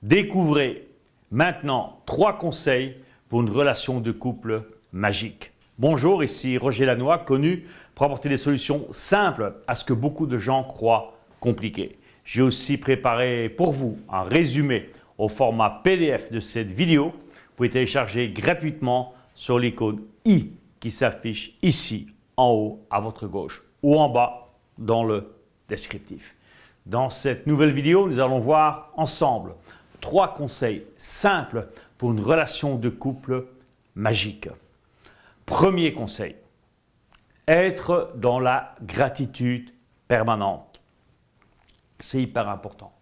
Découvrez maintenant 3 conseils pour une relation de couple magique. Bonjour, ici Roger Lannoy, connu pour apporter des solutions simples à ce que beaucoup de gens croient compliqué. J'ai aussi préparé pour vous un résumé au format PDF de cette vidéo. Vous pouvez télécharger gratuitement sur l'icône i qui s'affiche ici en haut à votre gauche ou en bas dans le descriptif. Dans cette nouvelle vidéo, nous allons voir ensemble 3 conseils simples pour une relation de couple magique. Premier conseil, être dans la gratitude permanente. C'est hyper important.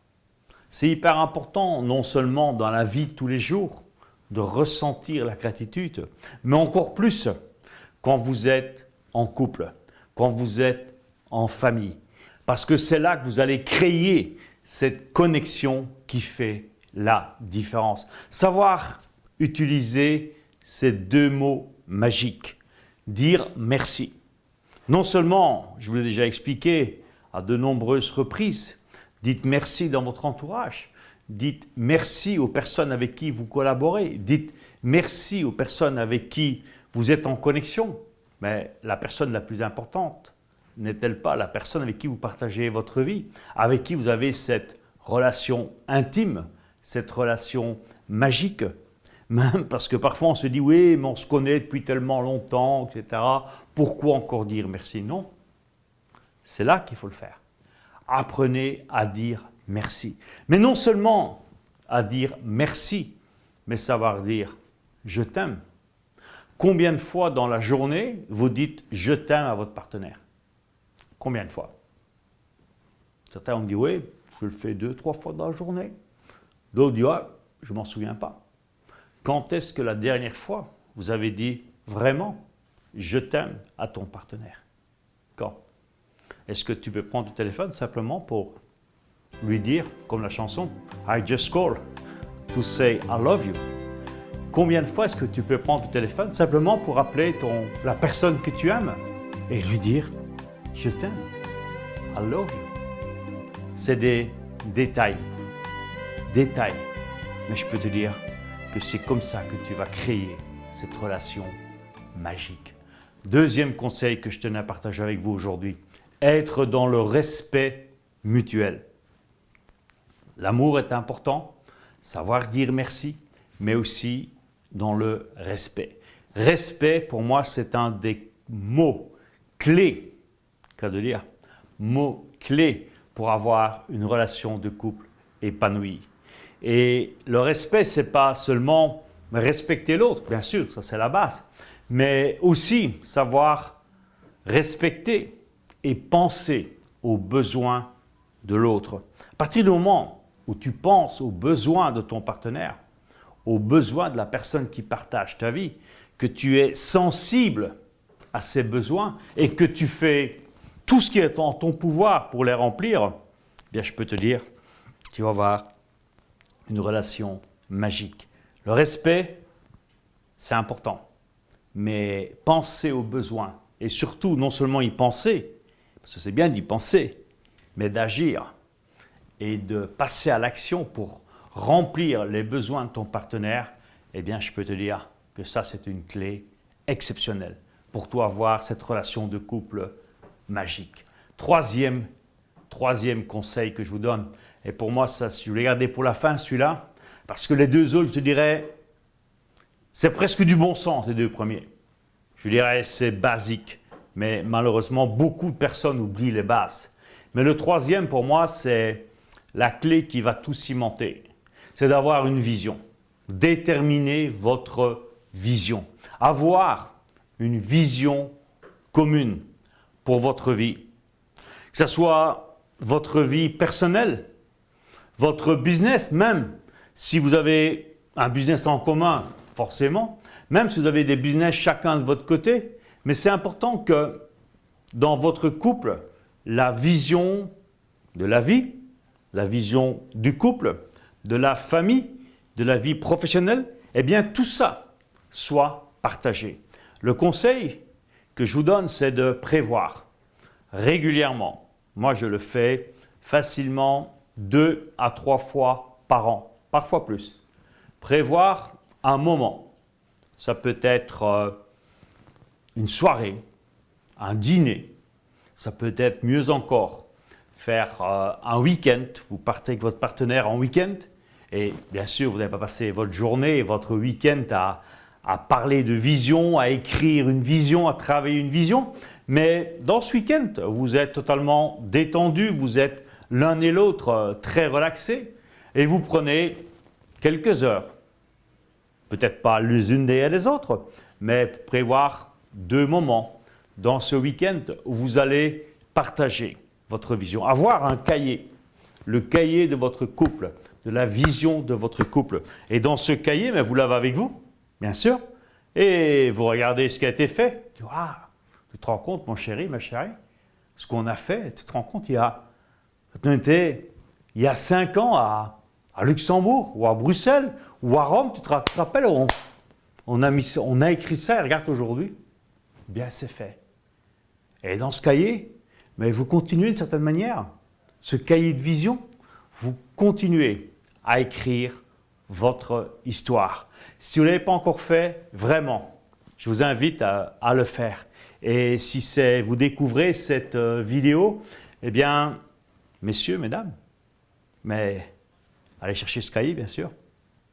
C'est hyper important non seulement dans la vie de tous les jours de ressentir la gratitude, mais encore plus quand vous êtes en couple, quand vous êtes en famille. Parce que c'est là que vous allez créer cette connexion qui fait la différence. Savoir utiliser ces 2 mots magiques. Dire merci. Non seulement, je vous l'ai déjà expliqué à de nombreuses reprises, dites merci dans votre entourage. Dites merci aux personnes avec qui vous collaborez. Dites merci aux personnes avec qui vous êtes en connexion. Mais la personne la plus importante n'est-elle pas la personne avec qui vous partagez votre vie, avec qui vous avez cette relation intime, cette relation magique? Même parce que parfois on se dit oui, mais on se connaît depuis tellement longtemps, etc. Pourquoi encore dire merci? Non, c'est là qu'il faut le faire. Apprenez à dire merci. Mais non seulement à dire merci, mais savoir dire je t'aime. Combien de fois dans la journée vous dites je t'aime à votre partenaire? Combien de fois? Certains ont dit oui, je le fais 2-3 fois dans la journée. D'autres disent ah, je ne m'en souviens pas. Quand est-ce que la dernière fois vous avez dit vraiment je t'aime à ton partenaire? Quand? Est-ce que tu peux prendre le téléphone simplement pour lui dire, comme la chanson, I just call to say I love you? Combien de fois est-ce que tu peux prendre le téléphone simplement pour appeler la personne que tu aimes et lui dire je t'aime, I love you? C'est des détails, mais je peux te dire que c'est comme ça que tu vas créer cette relation magique. Deuxième conseil que je tenais à partager avec vous aujourd'hui, être dans le respect mutuel. L'amour est important, savoir dire merci, mais aussi dans le respect. Respect, pour moi, c'est un des mots clés, qu'à de dire, mots clés pour avoir une relation de couple épanouie. Et le respect, ce n'est pas seulement respecter l'autre, bien sûr, ça c'est la base, mais aussi savoir respecter et penser aux besoins de l'autre. À partir du moment où tu penses aux besoins de ton partenaire, aux besoins de la personne qui partage ta vie, que tu es sensible à ses besoins et que tu fais tout ce qui est en ton pouvoir pour les remplir, eh bien je peux te dire, tu vas avoir une relation magique. Le respect, c'est important, mais penser aux besoins et surtout non seulement y penser, parce que c'est bien d'y penser, mais d'agir et de passer à l'action pour remplir les besoins de ton partenaire, eh bien je peux te dire que ça c'est une clé exceptionnelle pour toi avoir cette relation de couple magique. Troisième conseil que je vous donne, et pour moi ça, je vais garder pour la fin celui-là, parce que les 2 autres je te dirais, c'est presque du bon sens les 2 premiers. Je dirais c'est basique, mais malheureusement beaucoup de personnes oublient les bases. Mais le 3e pour moi c'est la clé qui va tout cimenter. C'est d'avoir une vision, déterminer votre vision, avoir une vision commune pour votre vie. Que ce soit votre vie personnelle, votre business, même si vous avez un business en commun, forcément, même si vous avez des business chacun de votre côté, mais c'est important que dans votre couple, la vision de la vie, la vision du couple, de la famille, de la vie professionnelle, eh bien tout ça soit partagé. Le conseil que je vous donne, c'est de prévoir régulièrement. Moi, je le fais facilement 2 à 3 fois par an. parfois plus. Prévoir un moment. Ça peut être une soirée, un dîner. Ça peut être mieux encore, faire un week-end. Vous partez avec votre partenaire en week-end. Et bien sûr, vous n'allez pas passer votre journée et votre week-end à parler de vision, à écrire une vision, à travailler une vision. Mais dans ce week-end, vous êtes totalement détendu, vous êtes l'un et l'autre très relaxés et vous prenez quelques heures, peut-être pas les unes derrière les autres, mais prévoir 2 moments dans ce week-end où vous allez partager votre vision, avoir un cahier, le cahier de votre couple, de la vision de votre couple. Et dans ce cahier, mais vous l'avez avec vous, bien sûr, et vous regardez ce qui a été fait. Ah, tu te rends compte, mon chéri, ma chérie, ce qu'on a fait, tu te rends compte, on était il y a 5 ans à Luxembourg, ou à Bruxelles, ou à Rome, tu te rappelles, on a écrit ça, et regarde aujourd'hui, bien c'est fait. Et dans ce cahier, mais vous continuez d'une certaine manière, ce cahier de vision, vous continuez à écrire votre histoire. Si vous ne l'avez pas encore fait, vraiment, je vous invite à le faire. Et si vous découvrez cette vidéo, eh bien, messieurs, mesdames, mais allez chercher ce cahier, bien sûr,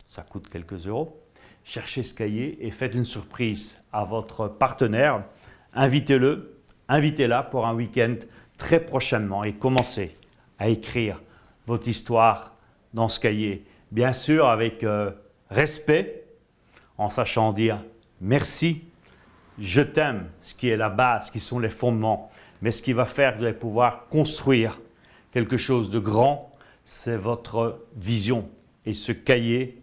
ça coûte quelques euros. Cherchez ce cahier et faites une surprise à votre partenaire. Invitez-le, invitez-la pour un week-end très prochainement et commencez à écrire votre histoire dans ce cahier. Bien sûr, avec respect, en sachant dire merci, je t'aime, ce qui est la base, ce qui sont les fondements. Mais ce qui va faire que vous allez pouvoir construire quelque chose de grand, c'est votre vision. Et ce cahier,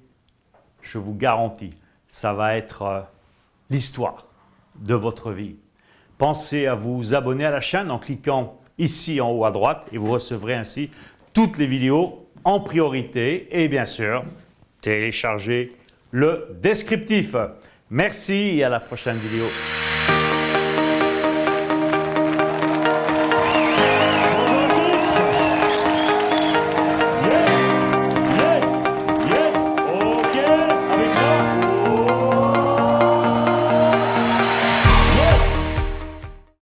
je vous garantis, ça va être l'histoire de votre vie. Pensez à vous abonner à la chaîne en cliquant ici en haut à droite et vous recevrez ainsi toutes les vidéos en priorité et bien sûr, téléchargez le descriptif. Merci et à la prochaine vidéo.